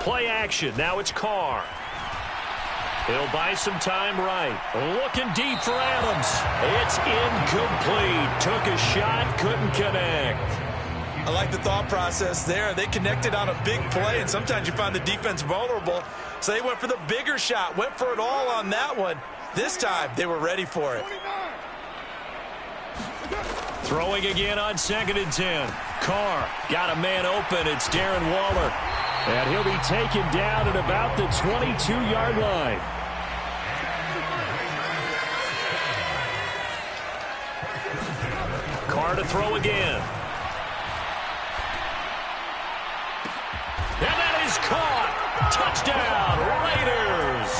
Play action. Now it's Carr. He'll buy some time right. Looking deep for Adams. It's incomplete. Took a shot, couldn't connect. I like the thought process there. They connected on a big play, and sometimes you find the defense vulnerable. So they went for the bigger shot, went for it all on that one. This time, they were ready for it. Throwing again on 2nd and 10. Carr got a man open. It's Darren Waller. And he'll be taken down at about the 22-yard line. Carr to throw again. And that is caught. Touchdown, Raiders.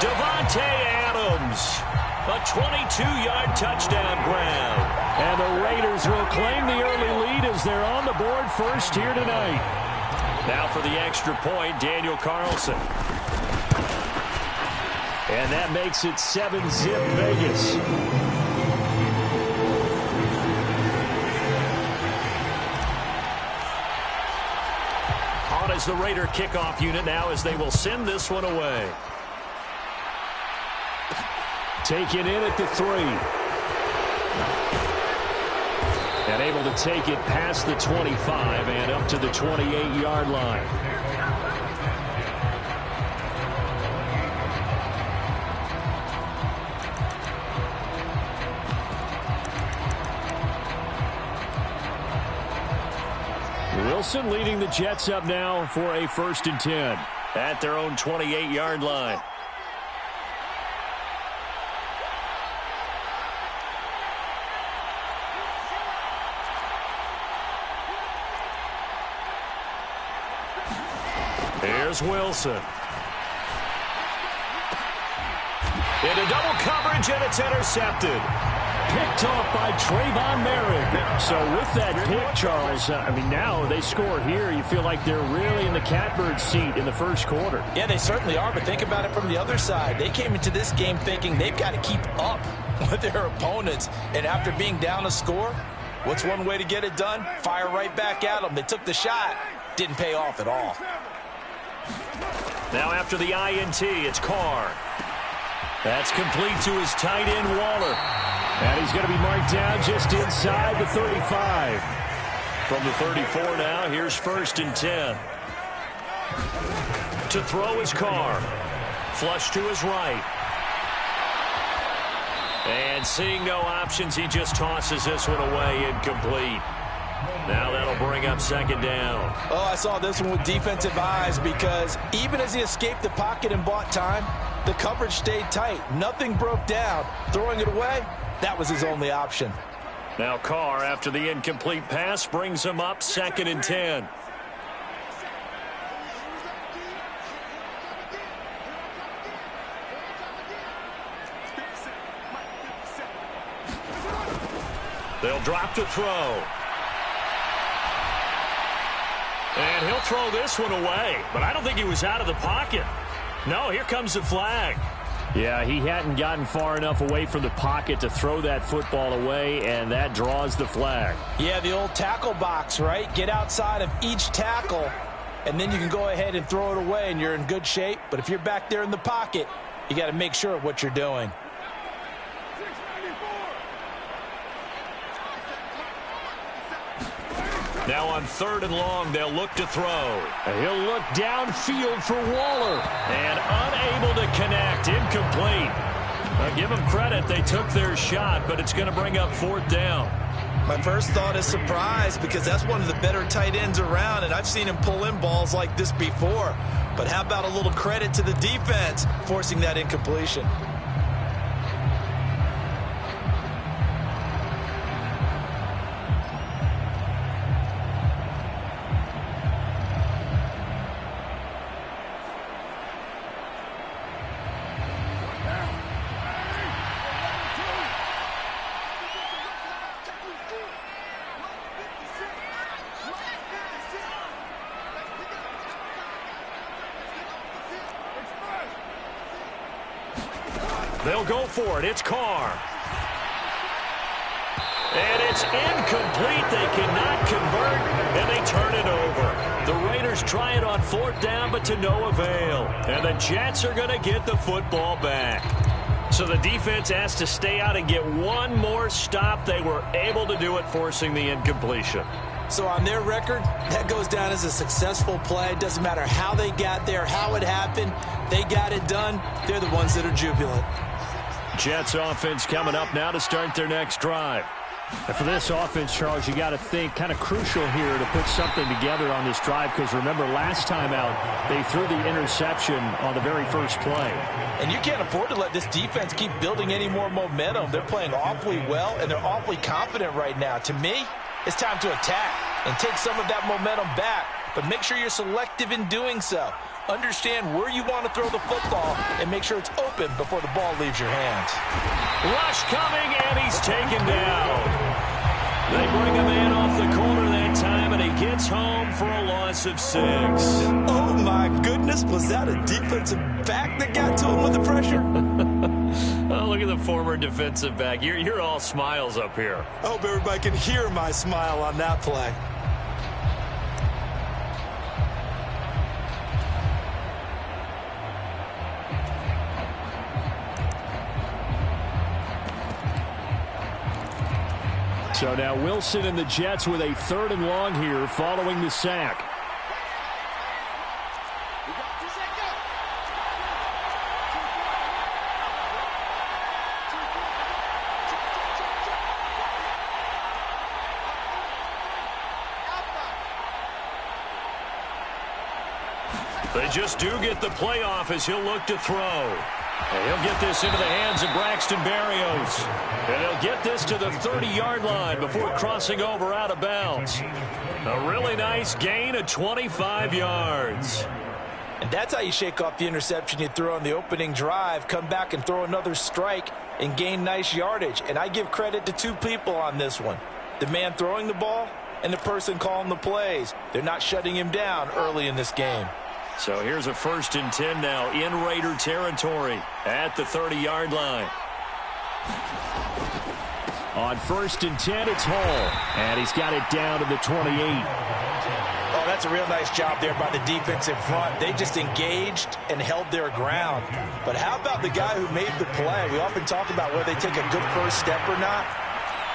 Davante Adams. A 22-yard touchdown grab. And the Raiders will claim the early lead as they're on the board first here tonight. Now for the extra point, Daniel Carlson. And that makes it 7-zip Vegas. On as the Raider kickoff unit now as they will send this one away. Taken in at the 3. And able to take it past the 25 and up to the 28-yard line. Wilson leading the Jets up now for a 1st and 10 at their own 28-yard line. Here's Wilson. Into double coverage, and it's intercepted. Picked off by Trayvon Merrick. So with that pick, Charles, now they score here. You feel like they're really in the catbird seat in the first quarter. Yeah, they certainly are, but think about it from the other side. They came into this game thinking they've got to keep up with their opponents. And after being down a score, what's one way to get it done? Fire right back at them. They took the shot. Didn't pay off at all. Now after the INT, it's Carr. That's complete to his tight end, Waller. And he's going to be marked down just inside the 35. From the 34 now, here's 1st and 10. To throw is Carr. Flush to his right. And seeing no options, he just tosses this one away, incomplete. Now that'll bring up 2nd down. Oh, I saw this one with defensive eyes because even as he escaped the pocket and bought time, the coverage stayed tight. Nothing broke down. Throwing it away, that was his only option. Now Carr, after the incomplete pass, brings him up 2nd and 10. They'll drop to throw. And he'll throw this one away, but I don't think he was out of the pocket. No, here comes the flag. Yeah, he hadn't gotten far enough away from the pocket to throw that football away, and that draws the flag. Yeah, the old tackle box, right? Get outside of each tackle, and then you can go ahead and throw it away, and you're in good shape. But if you're back there in the pocket, you got to make sure of what you're doing. Now on 3rd and long, they'll look to throw. And he'll look downfield for Waller. And unable to connect. Incomplete. Now give them credit. They took their shot, but it's going to bring up 4th down. My first thought is surprise because that's one of the better tight ends around, and I've seen him pull in balls like this before. But how about a little credit to the defense forcing that incompletion? They'll go for it. It's Carr. And it's incomplete. They cannot convert, and they turn it over. The Raiders try it on 4th down, but to no avail. And the Jets are going to get the football back. So the defense has to stay out and get one more stop. They were able to do it, forcing the incompletion. So on their record, that goes down as a successful play. It doesn't matter how they got there, how it happened. They got it done. They're the ones that are jubilant. Jets offense coming up now to start their next drive. And for this offense, Charles, you got to think kind of crucial here to put something together on this drive, because remember last time out they threw the interception on the very first play. And you can't afford to let this defense keep building any more momentum. They're playing awfully well, and they're awfully confident right now. To me, it's time to attack and take some of that momentum back, but make sure you're selective in doing so. Understand where you want to throw the football and make sure it's open before the ball leaves your hands. Rush coming, and he's taken down. They bring him in off the corner that time, and he gets home for a loss of 6. Oh, my goodness. Was that a defensive back that got to him with the pressure? Oh, look at the former defensive back. You're all smiles up here. I hope everybody can hear my smile on that play. So now Wilson and the Jets with a 3rd and long here following the sack. They just do get the playoff as he'll look to throw. And he'll get this into the hands of Braxton Berrios. And he'll get this to the 30-yard line before crossing over out of bounds. A really nice gain of 25 yards. And that's how you shake off the interception you threw on the opening drive, come back and throw another strike and gain nice yardage. And I give credit to 2 people on this one. The man throwing the ball and the person calling the plays. They're not shutting him down early in this game. So here's a 1st and 10 now in Raider territory at the 30-yard line. On 1st and 10, it's Hall. And he's got it down to the 28. Oh, that's a real nice job there by the defense in front. They just engaged and held their ground. But how about the guy who made the play? We often talk about whether they take a good first step or not.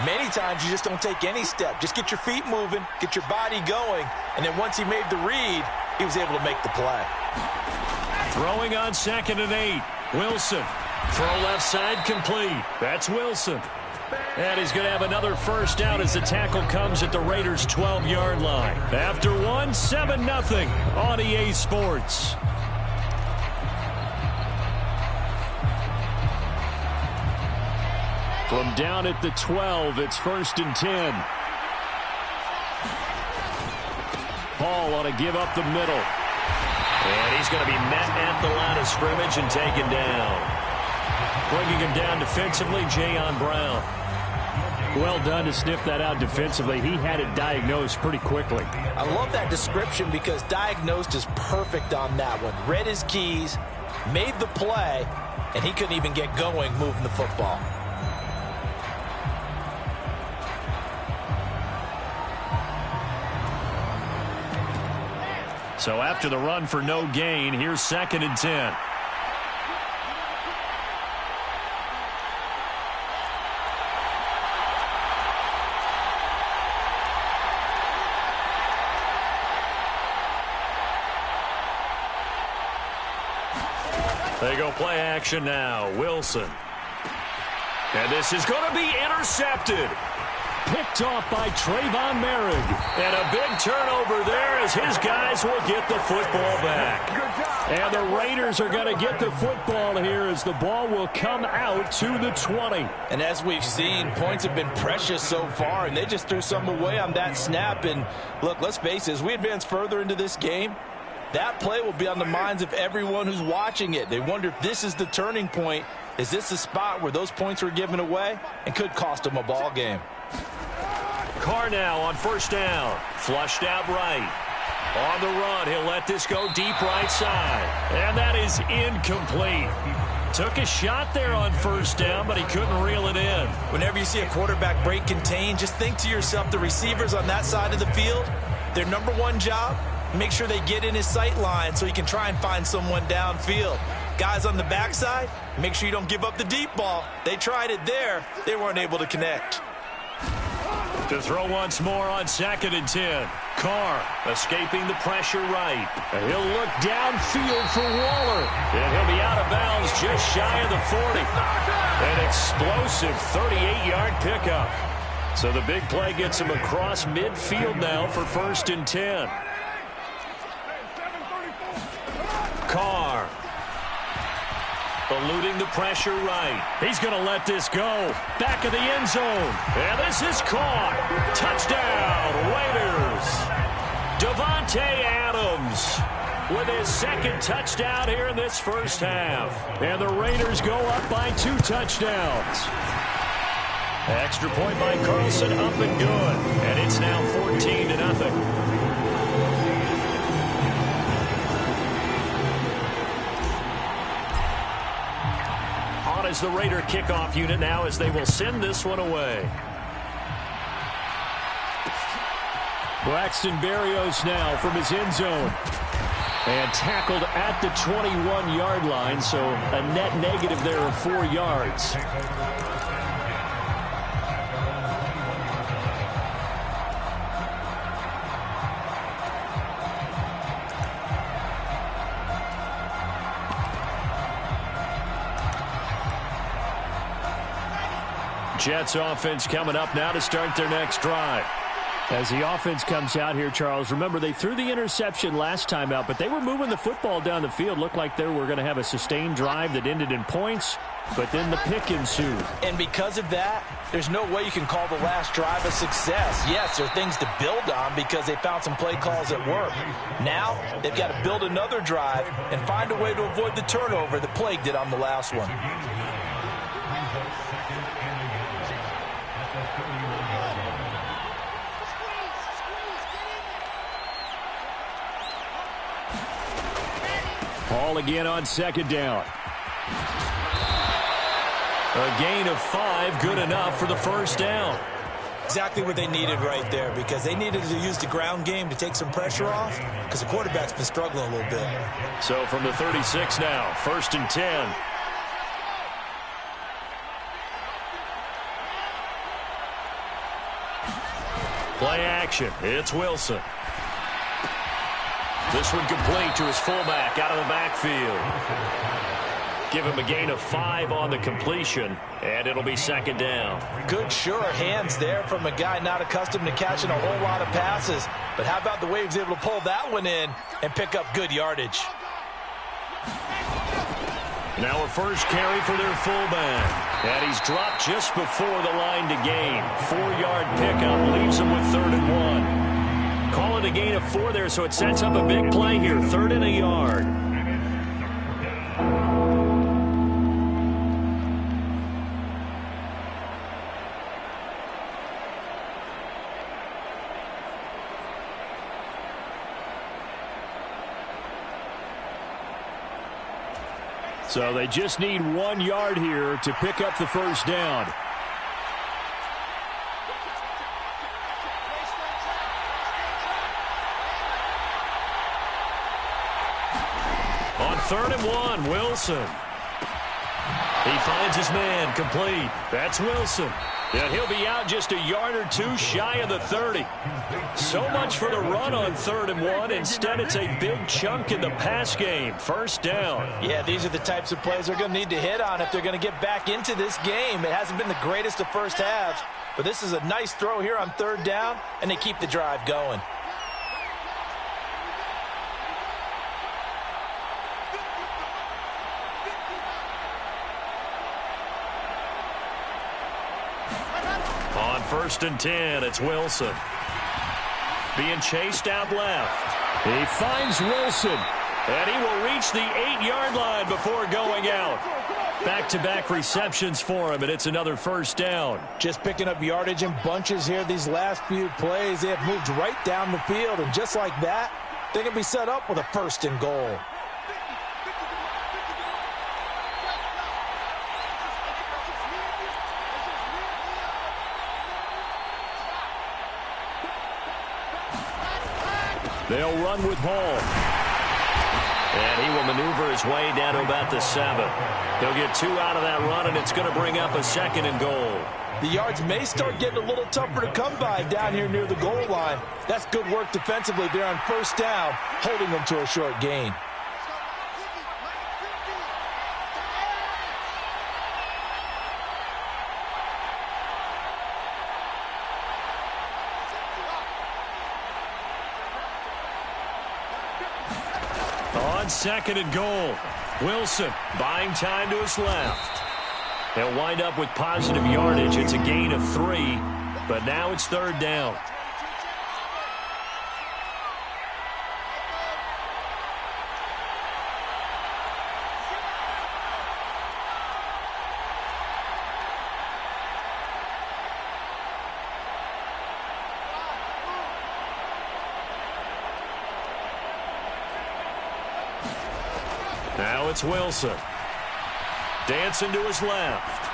Many times you just don't take any step. Just get your feet moving, get your body going, and then once he made the read, he was able to make the play. Throwing on 2nd and 8. Wilson. Throw left side complete. That's Wilson. And he's going to have another first down as the tackle comes at the Raiders' 12-yard line. After one, 7-0 on EA Sports. From down at the 12, it's 1st and 10. Hall on a give up the middle. And he's going to be met at the line of scrimmage and taken down. Bringing him down defensively, Jayon Brown. Well done to sniff that out defensively. He had it diagnosed pretty quickly. I love that description because diagnosed is perfect on that one. Read his keys, made the play, and he couldn't even get going moving the football. So after the run for no gain, here's 2nd and 10. They go play action now. Wilson. And this is going to be intercepted. Picked off by Trayvon Merrick. And a big turnover there as his guys will get the football back. And the Raiders are going to get the football here as the ball will come out to the 20. And as we've seen, points have been precious so far, and they just threw some away on that snap. And look, let's face it, as we advance further into this game, that play will be on the minds of everyone who's watching it. They wonder if this is the turning point. Is this the spot where those points were given away and could cost them a ball game? Carr now on 1st down. Flushed out right. On the run, he'll let this go deep right side. And that is incomplete. Took a shot there on 1st down, but he couldn't reel it in. Whenever you see a quarterback break contain, just think to yourself, the receivers on that side of the field, their number one job make sure they get in his sight line so he can try and find someone downfield. Guys on the backside, make sure you don't give up the deep ball. They tried it there. They weren't able to connect. To throw once more on 2nd and 10. Carr escaping the pressure right. And he'll look downfield for Waller. And he'll be out of bounds just shy of the 40. An explosive 38-yard pickup. So the big play gets him across midfield now for 1st and 10. Carr eluding the pressure right. He's going to let this go. Back of the end zone. And this is caught. Touchdown, Raiders. Davante Adams with his 2nd touchdown here in this first half. And the Raiders go up by 2 touchdowns. Extra point by Carlson, up and good. And it's now 14-0. Is the Raider kickoff unit now as they will send this one away. Braxton Berrios now from his end zone. And tackled at the 21-yard line, so a net negative there of 4 yards. Jets offense coming up now to start their next drive. As the offense comes out here, Charles, remember they threw the interception last time out, but they were moving the football down the field. Looked like they were going to have a sustained drive that ended in points, but then the pick ensued. And because of that, there's no way you can call the last drive a success. Yes, there are things to build on because they found some play calls that work. Now, they've got to build another drive and find a way to avoid the turnover that plagued it on the last one. Ball again on 2nd down. A gain of 5, good enough for the 1st down. Exactly what they needed right there because they needed to use the ground game to take some pressure off because the quarterback's been struggling a little bit. So from the 36 now, 1st and 10. Play action. It's Wilson. This one complete to his fullback out of the backfield. Give him a gain of 5 on the completion, and it'll be 2nd down. Good, sure hands there from a guy not accustomed to catching a whole lot of passes. But how about the way he was able to pull that one in and pick up good yardage? Now a first carry for their fullback. And he's dropped just before the line to gain. 4-yard pickup leaves him with 3rd and 1. Call it a gain of 4 there, so it sets up a big play here. 3rd and a yard. So they just need 1 yard here to pick up the 1st down. On 3rd and 1, Wilson. He finds his man complete. That's Wilson. And he'll be out just a yard or 2 shy of the 30. So much for the run on 3rd and 1. Instead, it's a big chunk in the pass game. 1st down. Yeah, these are the types of plays they're going to need to hit on if they're going to get back into this game. It hasn't been the greatest of first halves, but this is a nice throw here on 3rd down, and they keep the drive going. On 1st and 10, it's Wilson. Being chased out left. He finds Wilson. And he will reach the 8-yard line before going out. Back-to-back receptions for him, and it's another 1st down. Just picking up yardage in bunches here these last few plays. They have moved right down the field, and just like that, they can be set up with a 1st and goal. They'll run with Hall. And he will maneuver his way down to about the 7. He'll get 2 out of that run, and it's going to bring up a 2nd and goal. The yards may start getting a little tougher to come by down here near the goal line. That's good work defensively there on first down, holding them to a short gain. On 2nd and goal, Wilson buying time to his left. He'll wind up with positive yardage. It's a gain of 3, but now it's 3rd down. Now it's Wilson. Dancing to his left.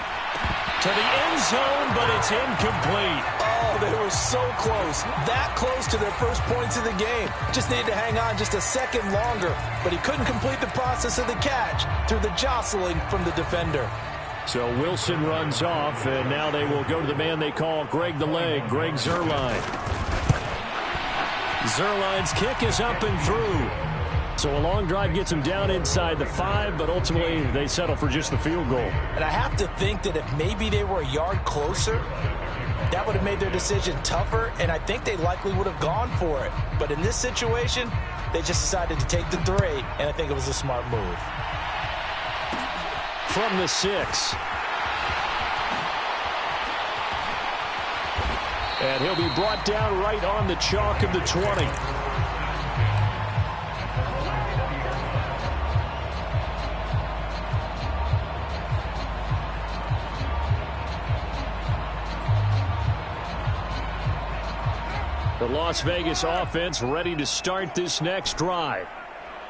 To the end zone, but it's incomplete. Oh, they were so close. That close to their first points of the game. Just needed to hang on just a second longer, but he couldn't complete the process of the catch through the jostling from the defender. So Wilson runs off, and now they will go to the man they call Greg the Leg, Greg Zuerlein. Zuerlein's kick is up and through. So a long drive gets them down inside the 5, but ultimately they settle for just the field goal. And I have to think that if maybe they were a yard closer, that would have made their decision tougher, and I think they likely would have gone for it. But in this situation, they just decided to take the 3, and I think it was a smart move. From the 6. And he'll be brought down right on the chalk of the 20. The Las Vegas offense ready to start this next drive.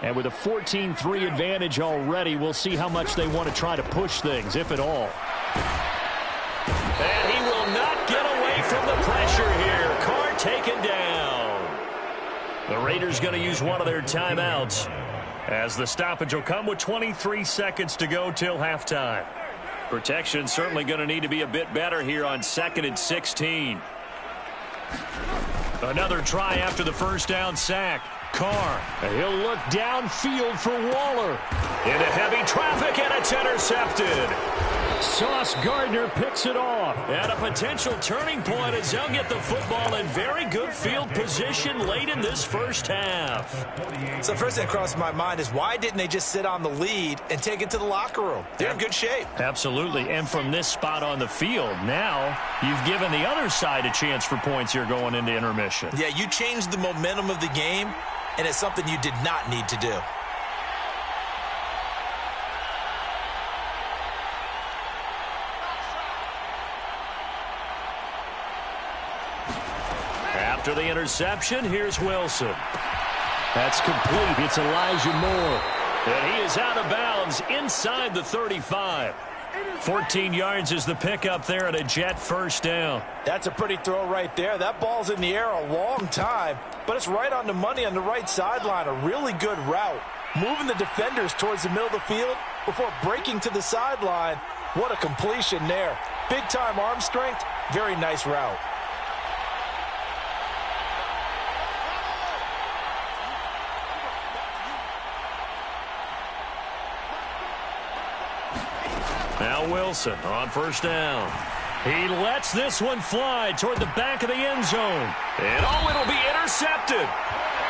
And with a 14-3 advantage already, we'll see how much they want to try to push things, if at all. And he will not get away from the pressure here. Carr taken down. The Raiders going to use one of their timeouts, as the stoppage will come with 23 seconds to go till halftime. Protection certainly going to need to be a bit better here on 2nd and 16. Another try after the first down sack. Carr, and he'll look downfield for Waller. Into heavy traffic, and it's intercepted. Sauce Gardner picks it off. And a potential turning point as they'll get the football in very good field position late in this first half. So the first thing that crossed my mind is, why didn't they just sit on the lead and take it to the locker room? They're in good shape. Absolutely. And from this spot on the field, now you've given the other side a chance for points here going into intermission. Yeah, you changed the momentum of the game, and it's something you did not need to do. After the interception, here's Wilson. That's complete. It's Elijah Moore. And he is out of bounds inside the 35. 14 yards is the pickup there, and a Jet first down. That's a pretty throw right there. That ball's in the air a long time, but it's right on the money on the right sideline. A really good route. Moving the defenders towards the middle of the field before breaking to the sideline. What a completion there. Big-time arm strength. Very nice route. Now Wilson on first down. He lets this one fly toward the back of the end zone. And it'll be intercepted.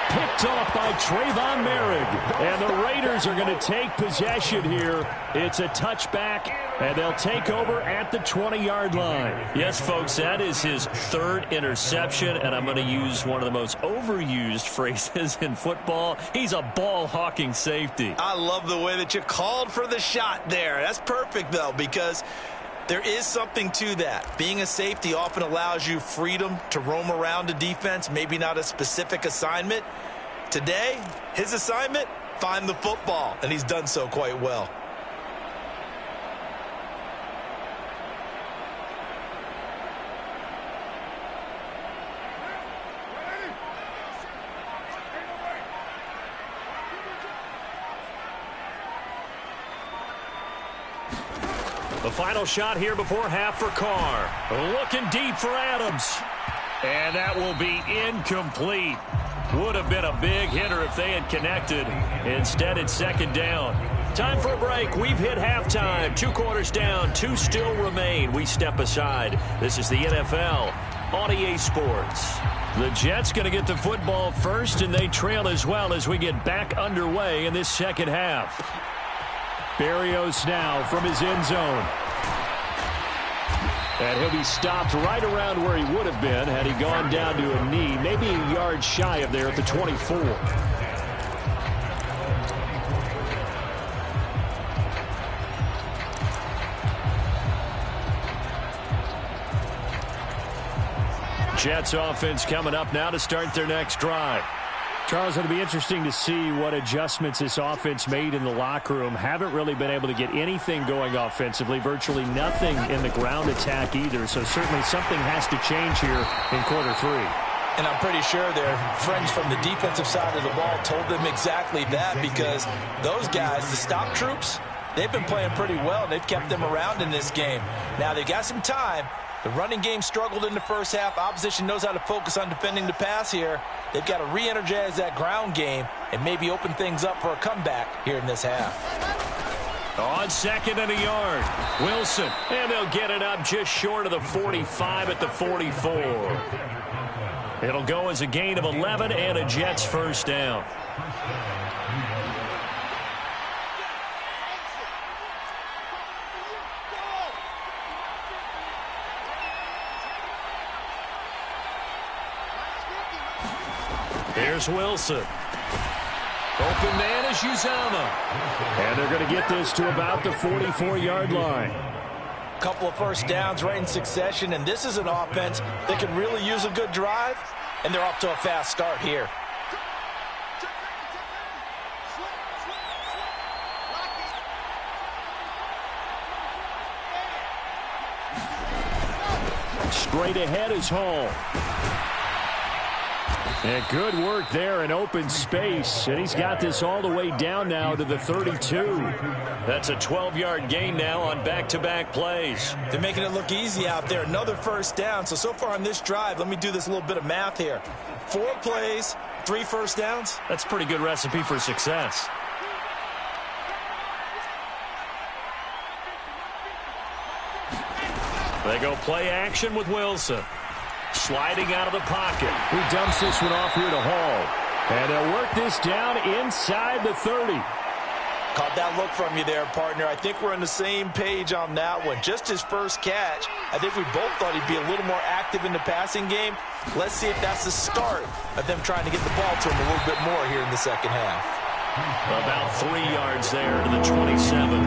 Picked off by Trayvon Merrick. And the Raiders are going to take possession here. It's a touchback, and they'll take over at the 20-yard line. Yes, folks, that is his 3rd interception, and I'm going to use one of the most overused phrases in football. He's a ball-hawking safety. I love the way that you called for the shot there. That's perfect, though, because there is something to that. Being a safety often allows you freedom to roam around a defense, maybe not a specific assignment. Today, his assignment, find the football, and he's done so quite well. The final shot here before half for Carr. Looking deep for Adams. And that will be incomplete. Would have been a big hitter if they had connected. Instead, it's second down. Time for a break. We've hit halftime. 2 quarters down. 2 still remain. We step aside. This is the NFL on EA Sports. The Jets going to get the football first, and they trail as well as we get back underway in this second half. Berrios now from his end zone. And he'll be stopped right around where he would have been had he gone down to a knee, maybe a yard shy of there at the 24. Jets offense coming up now to start their next drive. Charles, it'll be interesting to see what adjustments this offense made in the locker room. Haven't really been able to get anything going offensively, virtually nothing in the ground attack either. So certainly something has to change here in quarter 3. And I'm pretty sure their friends from the defensive side of the ball told them exactly that, because those guys, the stop troops, they've been playing pretty well, and they've kept them around in this game. Now, they got some time. The running game struggled in the first half. Opposition knows how to focus on defending the pass here. They've got to re-energize that ground game and maybe open things up for a comeback here in this half. On second and a yard, Wilson, and they'll get it up just short of the 45 at the 44. It'll go as a gain of 11 and a Jets first down. Here's Wilson. Open man is Uzomah. And they're going to get this to about the 44-yard line. Couple of first downs right in succession, and this is an offense that could really use a good drive, and they're off to a fast start here. Straight ahead is Hall. And good work there in open space. And he's got this all the way down now to the 32. That's a 12-yard gain now on back-to-back plays. They're making it look easy out there. Another first down. So far on this drive, let me do this little bit of math here. 4 plays, 3 first downs. That's a pretty good recipe for success. They go play action with Wilson. Sliding out of the pocket. He dumps this one off here to Hall. And they'll work this down inside the 30. Caught that look from you there, partner. I think we're on the same page on that one. Just his first catch. I think we both thought he'd be a little more active in the passing game. Let's see if that's the start of them trying to get the ball to him a little bit more here in the second half. About 3 yards there to the 27.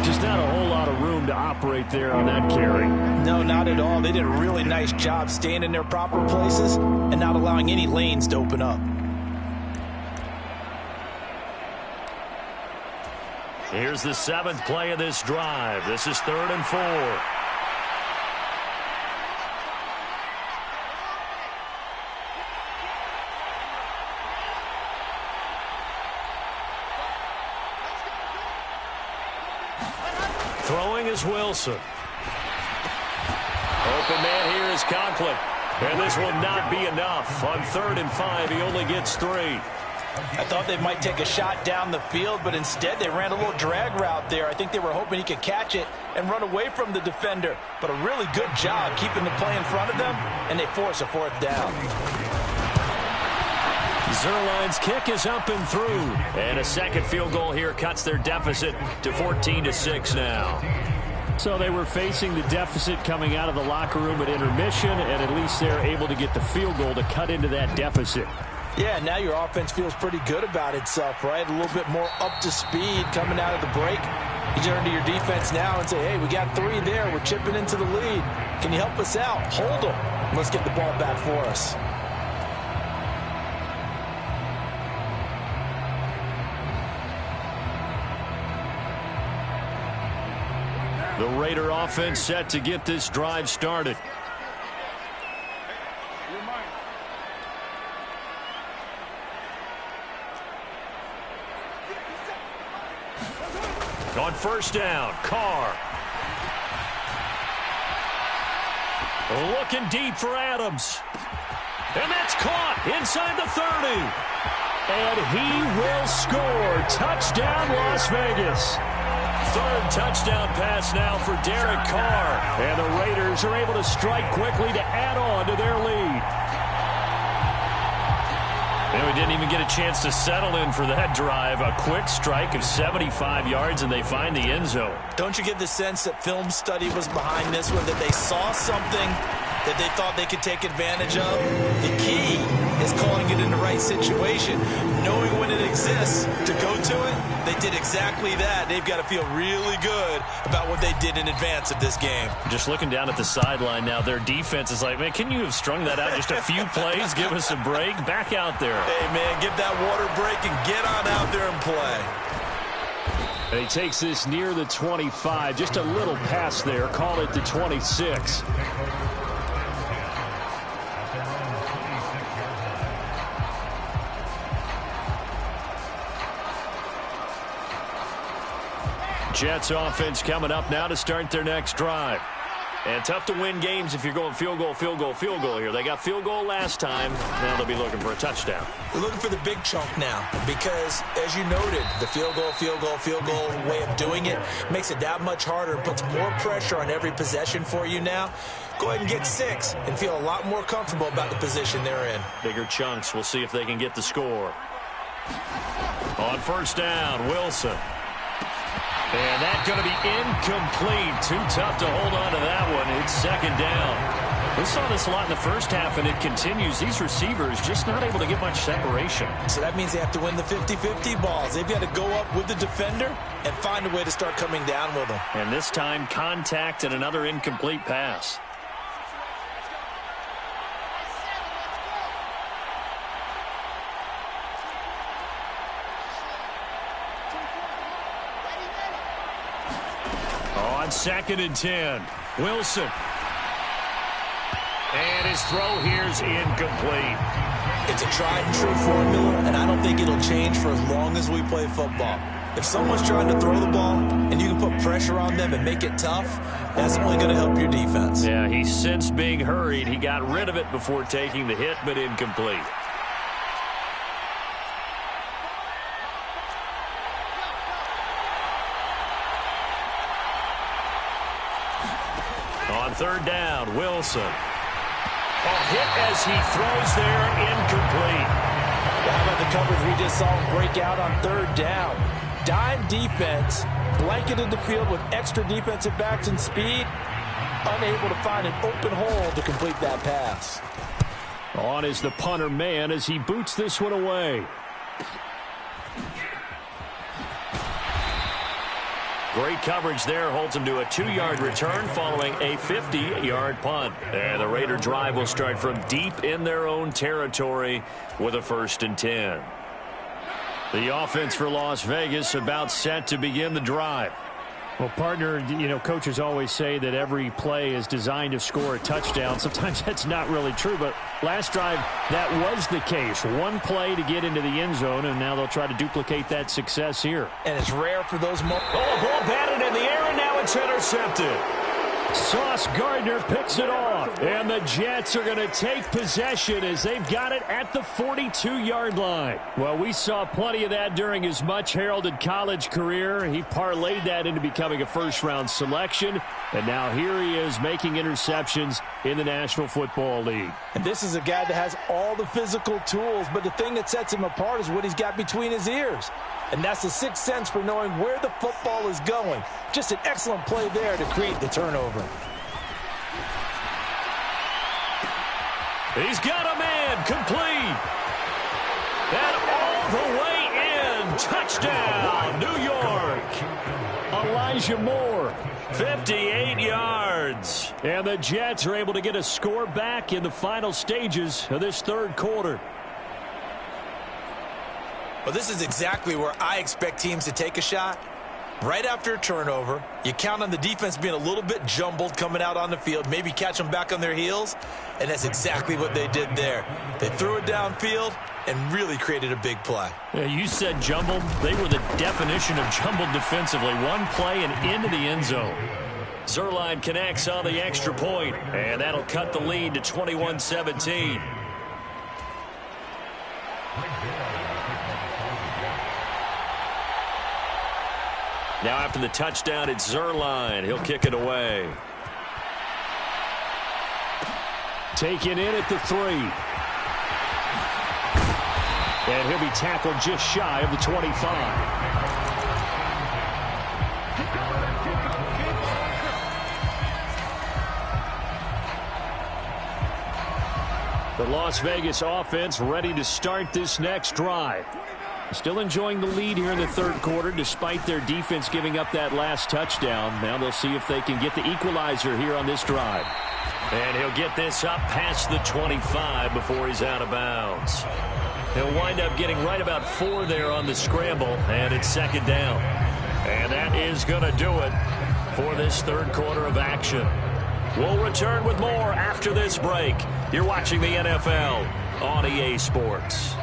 Just not a whole lot of room to operate there on that carry. No, not at all. They did a really nice job staying in their proper places and not allowing any lanes to open up. Here's the 7th play of this drive. This is 3rd and 4. Throwing is Wilson. Open man here is Conklin. And this will not be enough. On 3rd and 5, he only gets 3. I thought they might take a shot down the field, but instead they ran a little drag route there. I think they were hoping he could catch it and run away from the defender. But a really good job keeping the play in front of them, and they force a 4th down. Zuerlein's kick is up and through. And a second field goal here cuts their deficit to 14-6 now. So they were facing the deficit coming out of the locker room at intermission, and at least they're able to get the field goal to cut into that deficit. Yeah, now your offense feels pretty good about itself, right? A little bit more up to speed coming out of the break. You turn to your defense now and say, hey, we got 3 there. We're chipping into the lead. Can you help us out? Hold them. Let's get the ball back for us. The Raider offense set to get this drive started. On first down, Carr. Looking deep for Adams. And that's caught inside the 30. And he will score. Touchdown, Las Vegas. Third touchdown pass now for Derek Carr. And the Raiders are able to strike quickly to add on to their lead. And we didn't even get a chance to settle in for that drive. A quick strike of 75 yards, and they find the end zone. Don't you get the sense that film study was behind this one, that they saw something that they thought they could take advantage of? The key is calling it in the right situation. Knowing when it exists to go to it, they did exactly that. They've got to feel really good about what they did in advance of this game. Just looking down at the sideline now, their defense is like, man, can you have strung that out just a few plays? Give us a break. Back out there. Hey, man, give that water break and get on out there and play. And he takes this near the 25. Just a little pass there. Call it the 26. Jets offense coming up now to start their next drive. And tough to win games if you're going field goal, field goal, field goal here. They got field goal last time. Now they'll be looking for a touchdown. They're looking for the big chunk now because, as you noted, the field goal, field goal, field goal way of doing it makes it that much harder and puts more pressure on every possession for you now. Go ahead and get 6 and feel a lot more comfortable about the position they're in. Bigger chunks. We'll see if they can get the score. On first down, Wilson. And that's going to be incomplete. Too tough to hold on to that one. It's second down. We saw this a lot in the first half, and it continues. These receivers just not able to get much separation. So that means they have to win the 50-50 balls. They've got to go up with the defender and find a way to start coming down with them. And this time, contact and another incomplete pass. On second and 10, Wilson. And his throw here's incomplete. It's a tried and true formula, and I don't think it'll change for as long as we play football. If someone's trying to throw the ball and you can put pressure on them and make it tough, that's only going to help your defense. Yeah, he sensed being hurried. He got rid of it before taking the hit, but incomplete. On third down, Wilson. A hit as he throws there, incomplete. How about the coverage we just saw him break out on third down? Dime defense, blanketed the field with extra defensive backs and speed, unable to find an open hole to complete that pass. On is the punter man as he boots this one away. Great coverage there, holds him to a 2-yard return following a 50-yard punt. And the Raider drive will start from deep in their own territory with a 1st and 10. The offense for Las Vegas about set to begin the drive. Well, partner, you know, coaches always say that every play is designed to score a touchdown. Sometimes that's not really true, but last drive, that was the case. One play to get into the end zone, and now they'll try to duplicate that success here. And it's rare for those moments. Oh, a ball batted in the air, and now it's intercepted. Sauce Gardner picks it off, and the Jets are going to take possession as they've got it at the 42-yard line. Well, we saw plenty of that during his much-heralded college career. He parlayed that into becoming a first-round selection, and now here he is making interceptions in the National Football League. And this is a guy that has all the physical tools, but the thing that sets him apart is what he's got between his ears. And that's the sixth sense for knowing where the football is going. Just an excellent play there to create the turnover. He's got a man complete. And all the way in. Touchdown, New York. Elijah Moore. 58 yards. And the Jets are able to get a score back in the final stages of this third quarter. Well, this is exactly where I expect teams to take a shot. Right after a turnover, you count on the defense being a little bit jumbled coming out on the field, maybe catch them back on their heels, and that's exactly what they did there. They threw it downfield and really created a big play. Yeah, you said jumbled. They were the definition of jumbled defensively. One play and into the end zone. Zuerlein connects on the extra point, and that'll cut the lead to 21-17. Now after the touchdown, it's Zuerlein. He'll kick it away. Taken in at the 3. And he'll be tackled just shy of the 25. The Las Vegas offense ready to start this next drive. Still enjoying the lead here in the third quarter despite their defense giving up that last touchdown. Now they'll see if they can get the equalizer here on this drive. And he'll get this up past the 25 before he's out of bounds. He'll wind up getting right about 4 there on the scramble, and it's second down. And that is going to do it for this third quarter of action. We'll return with more after this break. You're watching the NFL on EA Sports.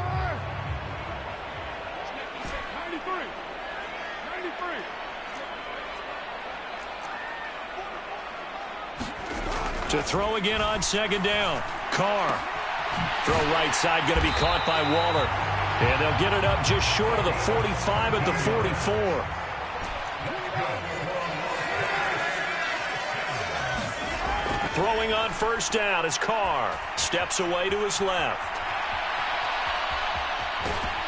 To throw again on second down. Carr. Throw right side going to be caught by Waller. And they'll get it up just short of the 45 at the 44. Throwing on first down is Carr. Steps away to his left.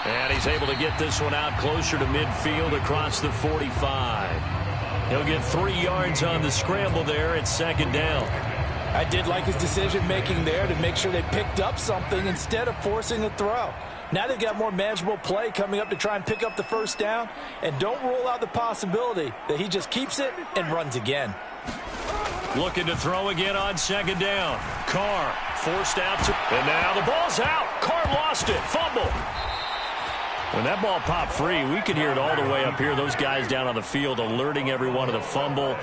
And he's able to get this one out closer to midfield across the 45. He'll get 3 yards on the scramble there at second down. I did like his decision-making there to make sure they picked up something instead of forcing a throw. Now they've got more manageable play coming up to try and pick up the first down. And don't rule out the possibility that he just keeps it and runs again. Looking to throw again on second down. Carr forced out to... And now the ball's out. Carr lost it. Fumble. When that ball popped free, we could hear it all the way up here. Those guys down on the field alerting everyone of the fumble.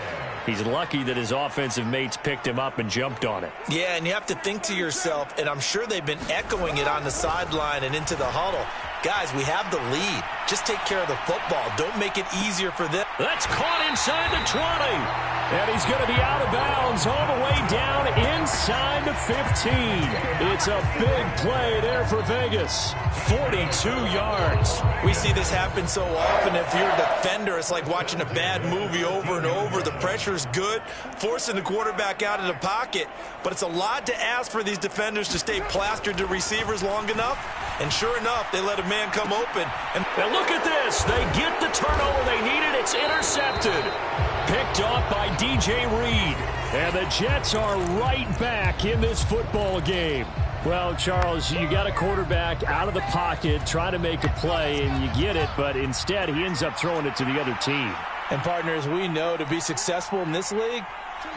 He's lucky that his offensive mates picked him up and jumped on it. Yeah, and you have to think to yourself, and I'm sure they've been echoing it on the sideline and into the huddle. Guys, we have the lead. Just take care of the football. Don't make it easier for them. That's caught inside the 20. And he's going to be out of bounds all the way down inside the 15. It's a big play there for Vegas. 42 yards. We see this happen so often. If you're a defender, it's like watching a bad movie over and over. The pressure's good, forcing the quarterback out of the pocket. But it's a lot to ask for these defenders to stay plastered to receivers long enough. And sure enough, they let a man come open. And look at this. They get the turnover they needed. It's intercepted. Picked off by DJ Reed. And the Jets are right back in this football game. Well, Charles, you got a quarterback out of the pocket, try to make a play, and you get it, but instead he ends up throwing it to the other team. And partners, we know to be successful in this league,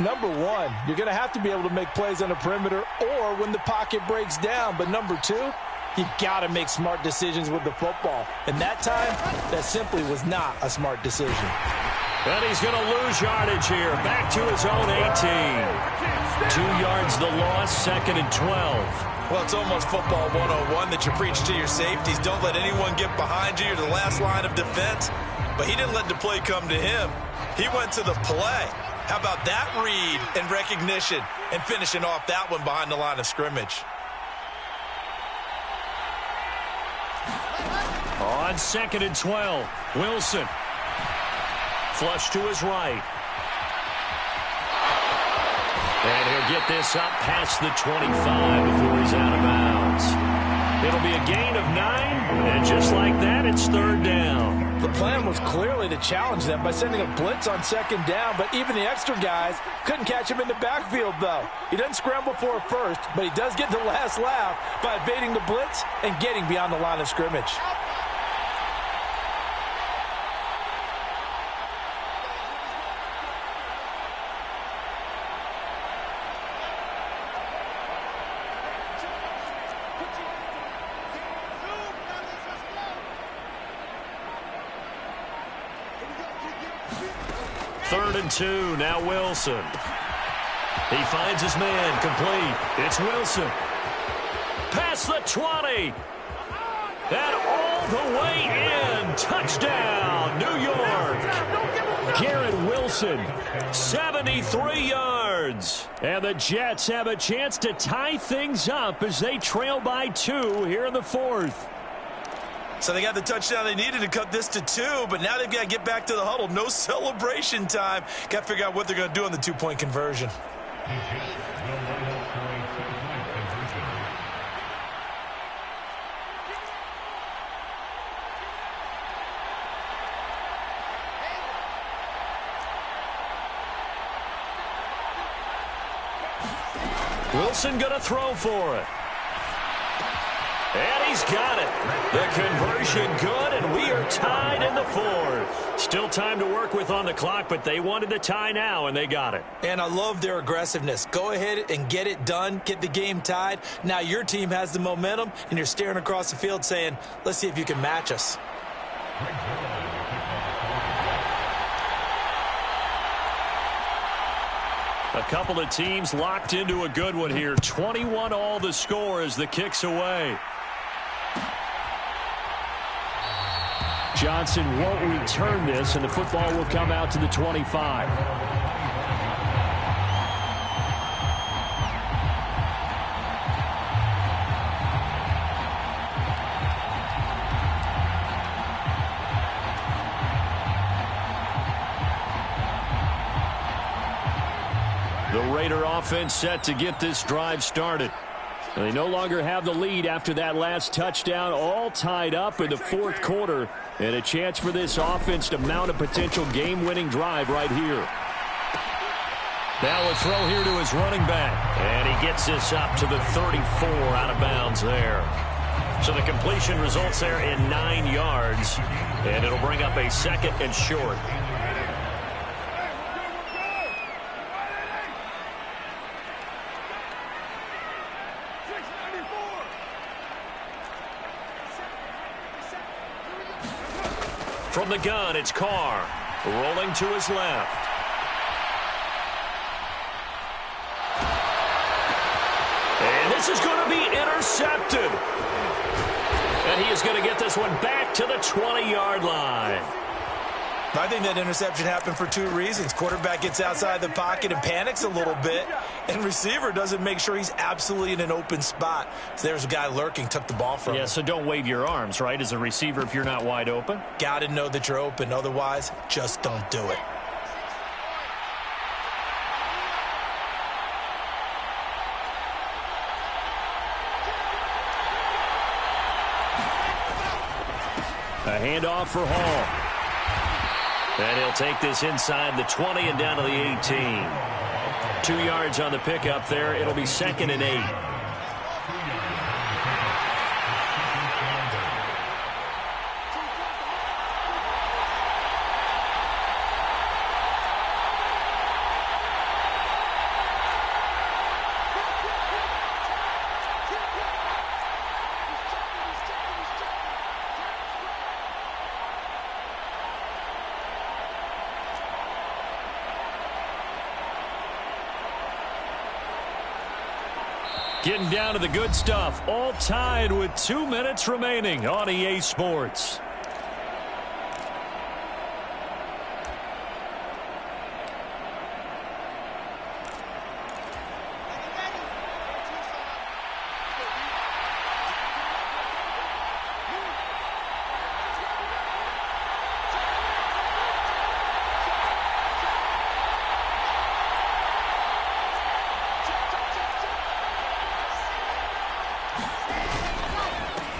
number one, you're going to have to be able to make plays on the perimeter or when the pocket breaks down. But number two, you got to make smart decisions with the football. And that time, that simply was not a smart decision. And he's going to lose yardage here. Back to his own 18. 2 yards the loss, second and 12. Well, it's almost football 101 that you preach to your safeties. Don't let anyone get behind you. You're the last line of defense. But he didn't let the play come to him. He went to the play. How about that read and recognition and finishing off that one behind the line of scrimmage? On second and 12, Wilson. Flush to his right. And he'll get this up past the 25 before he's out of bounds. It'll be a gain of 9, and just like that, it's third down. The plan was clearly to challenge them by sending a blitz on second down, but even the extra guys couldn't catch him in the backfield, though. He doesn't scramble for a first, but he does get the last laugh by evading the blitz and getting beyond the line of scrimmage. 3rd and 2. Now Wilson. He finds his man. Complete. It's Wilson. Past the 20. And all the way in. Touchdown, New York. Garrett Wilson, 73 yards. And the Jets have a chance to tie things up as they trail by 2 here in the 4th. So they got the touchdown they needed to cut this to 2, but now they've got to get back to the huddle. No celebration time. Got to figure out what they're going to do on the 2-point conversion. Wilson going to throw for it. And he's got it. The conversion good, and we are tied in the 4th. Still time to work with on the clock, but they wanted the tie now, and they got it. And I love their aggressiveness. Go ahead and get it done. Get the game tied. Now your team has the momentum, and you're staring across the field saying, let's see if you can match us. A couple of teams locked into a good one here. 21 all the score as the kick's away. Johnson won't return this, and the football will come out to the 25. The Raider offense set to get this drive started. They no longer have the lead after that last touchdown, all tied up in the 4th quarter, and a chance for this offense to mount a potential game-winning drive right here. Now a throw here to his running back, and he gets this up to the 34 out of bounds there. So the completion results there in 9 yards, and it'll bring up a 2nd and short. From the gun, it's Carr, rolling to his left. And this is going to be intercepted. And he is going to get this one back to the 20-yard line. I think that interception happened for 2 reasons. Quarterback gets outside the pocket and panics a little bit, and receiver doesn't make sure he's absolutely in an open spot. So there's a guy lurking, took the ball from him. Yeah, so don't wave your arms, right, as a receiver if you're not wide open. Got to know that you're open. Otherwise, just don't do it. A handoff for Hall. And he'll take this inside the 20 and down to the 18. 2 yards on the pickup there. It'll be 2nd and 8. Getting down to the good stuff. All tied with 2 minutes remaining on EA Sports.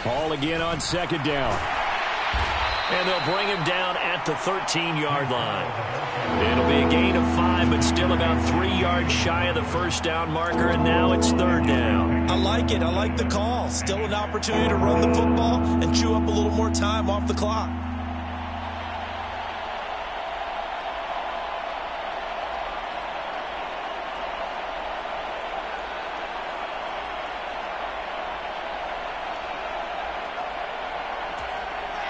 Ball again on 2nd down. And they'll bring him down at the 13-yard line. It'll be a gain of 5, but still about 3 yards shy of the 1st down marker, and now it's 3rd down. I like it. I like the call. Still an opportunity to run the football and chew up a little more time off the clock.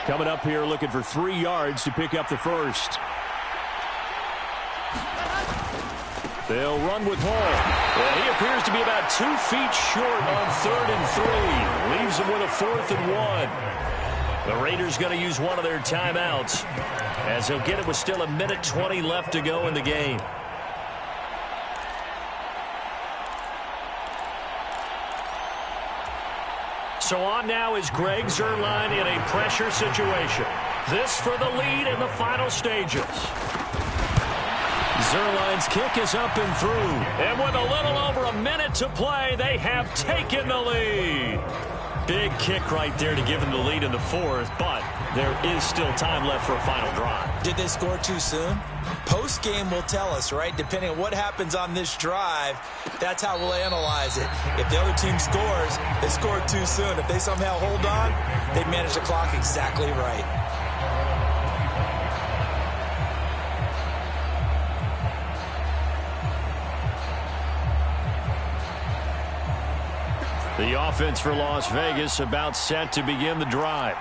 Coming up here looking for 3 yards to pick up the 1st. They'll run with Hall. Well, he appears to be about 2 feet short on 3rd and 3. Leaves them with a 4th and 1. The Raiders going to use one of their timeouts as he'll get it with still 1:20 left to go in the game. So on now is Greg Zuerlein in a pressure situation. This for the lead in the final stages. Zuerlein's kick is up and through. And with a little over a minute to play, they have taken the lead. Big kick right there to give them the lead in the 4th, but there is still time left for a final drive. Did they score too soon? Post-game will tell us, right? Depending on what happens on this drive, that's how we'll analyze it. If the other team scores, they scored too soon. If they somehow hold on, they manage the clock exactly right. The offense for Las Vegas about set to begin the drive.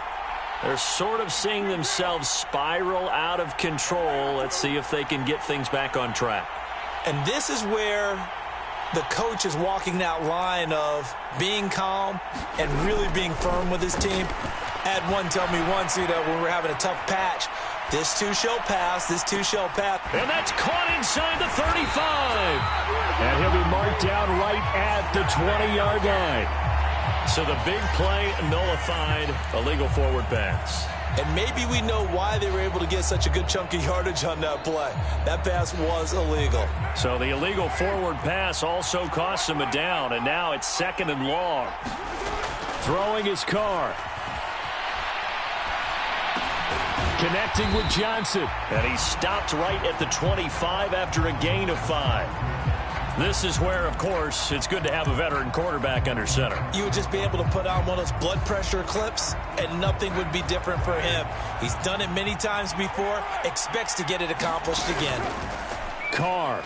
They're sort of seeing themselves spiral out of control. Let's see if they can get things back on track. And this is where the coach is walking that line of being calm and really being firm with his team. I had one tell me once, when we're having a tough patch, this too shall pass, this too shall pass. And that's caught inside the 35. And he'll be marked down right at the 20-yard line. So the big play nullified, illegal forward pass. And maybe we know why they were able to get such a good chunk of yardage on that play. That pass was illegal. So the illegal forward pass also cost him a down, and now it's 2nd and long. Throwing his Carr. Connecting with Johnson. And he stopped right at the 25 after a gain of 5. This is where, of course, it's good to have a veteran quarterback under center. You would just be able to put on one of those blood pressure clips, and nothing would be different for him. He's done it many times before, expects to get it accomplished again. Carr.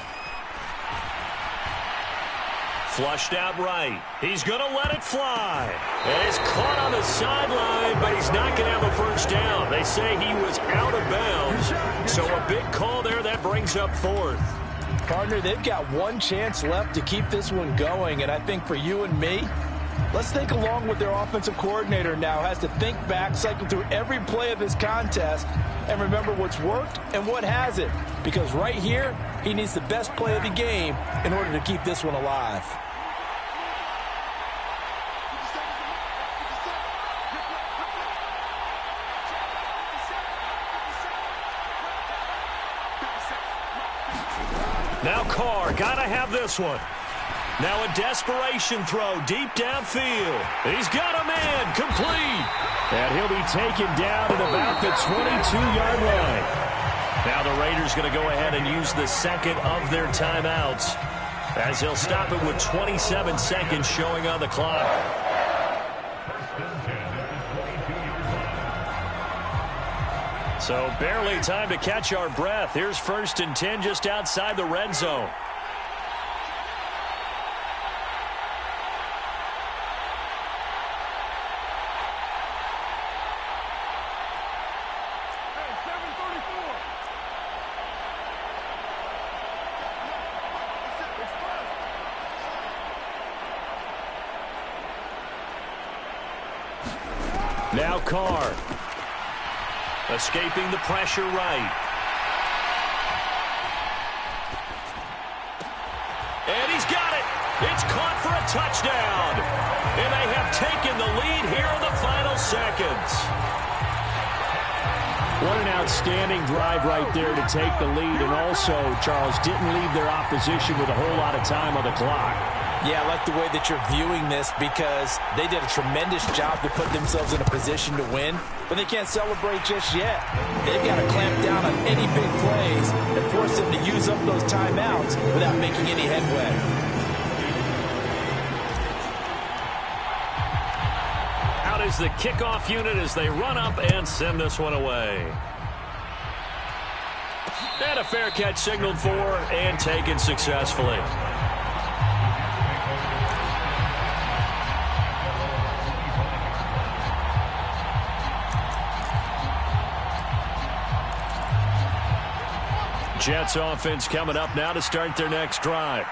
Flushed out right. He's going to let it fly. And it's caught on the sideline, but he's not going to have a first down. They say he was out of bounds. So a big call there that brings up 4th. Partner, they've got one chance left to keep this one going, and I think for you and me, let's think along with their offensive coordinator now has to think back, cycle through every play of this contest, and remember what's worked and what hasn't, because right here, he needs the best play of the game in order to keep this one alive. Now Carr, gotta have this one. Now a desperation throw deep downfield. He's got a man, complete. And he'll be taken down at about the 22-yard line. Now the Raiders going to go ahead and use the 2nd of their timeouts as he'll stop it with 27 seconds showing on the clock. So barely time to catch our breath. Here's 1st and 10 just outside the red zone. Now Carr. Escaping the pressure right. And he's got it. It's caught for a touchdown. And they have taken the lead here in the final seconds. What an outstanding drive right there to take the lead. And also, Charles, didn't leave their opposition with a whole lot of time on the clock. Yeah, I like the way that you're viewing this because they did a tremendous job to put themselves in a position to win, but they can't celebrate just yet. They've got to clamp down on any big plays and force them to use up those timeouts without making any headway. Out is the kickoff unit as they run up and send this one away. And a fair catch signaled for and taken successfully. Jets offense coming up now to start their next drive.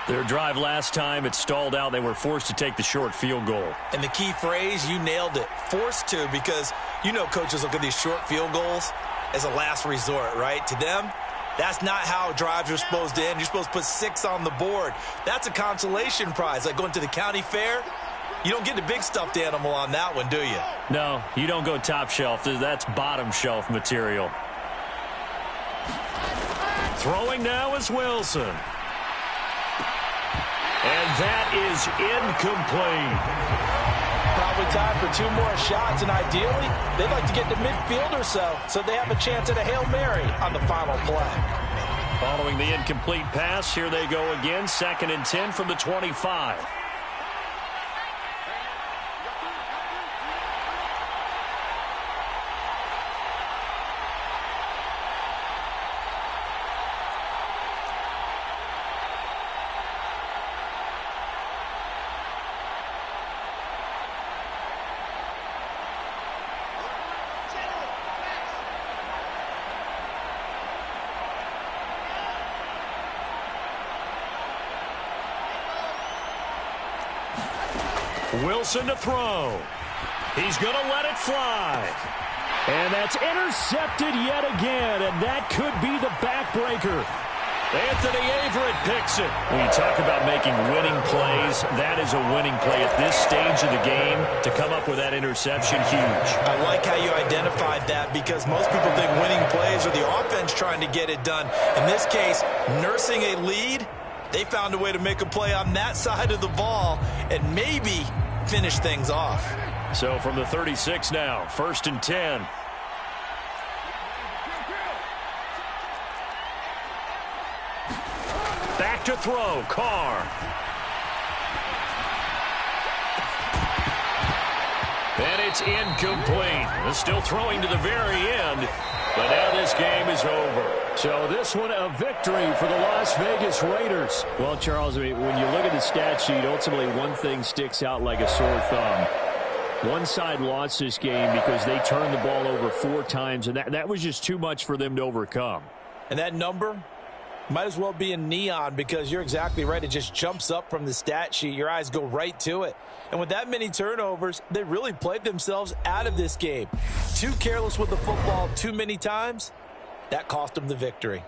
Their drive last time, it stalled out. They were forced to take the short field goal. And the key phrase, you nailed it, forced to, because you know coaches look at these short field goals as a last resort, right? To them, that's not how drives are supposed to end. You're supposed to put 6 on the board. That's a consolation prize. Like going to the county fair, you don't get the big stuffed animal on that one, do you? No, you don't go top shelf. That's bottom shelf material. Throwing now is Wilson. And that is incomplete. Probably time for 2 more shots, and ideally, they'd like to get to midfield or so they have a chance at a Hail Mary on the final play. Following the incomplete pass, here they go again, 2nd and 10 from the 25. Wilson to throw. He's going to let it fly. And that's intercepted yet again, and that could be the backbreaker. Anthony Averett picks it. When you talk about making winning plays, that is a winning play at this stage of the game. To come up with that interception, huge. I like how you identified that, because most people think winning plays are the offense trying to get it done. In this case, nursing a lead, they found a way to make a play on that side of the ball and maybe finish things off. So from the 36 now, 1st and 10. Back to throw, Carr. And it's incomplete. Still throwing to the very end, but now this game is over. So this one a victory for the Las Vegas Raiders. Well, Charles, I mean, when you look at the stat sheet, ultimately one thing sticks out like a sore thumb. One side lost this game because they turned the ball over 4 times, and that was just too much for them to overcome. And that number might as well be in neon, because you're exactly right. It just jumps up from the stat sheet. Your eyes go right to it. And with that many turnovers, they really played themselves out of this game. Too careless with the football too many times. That cost them the victory.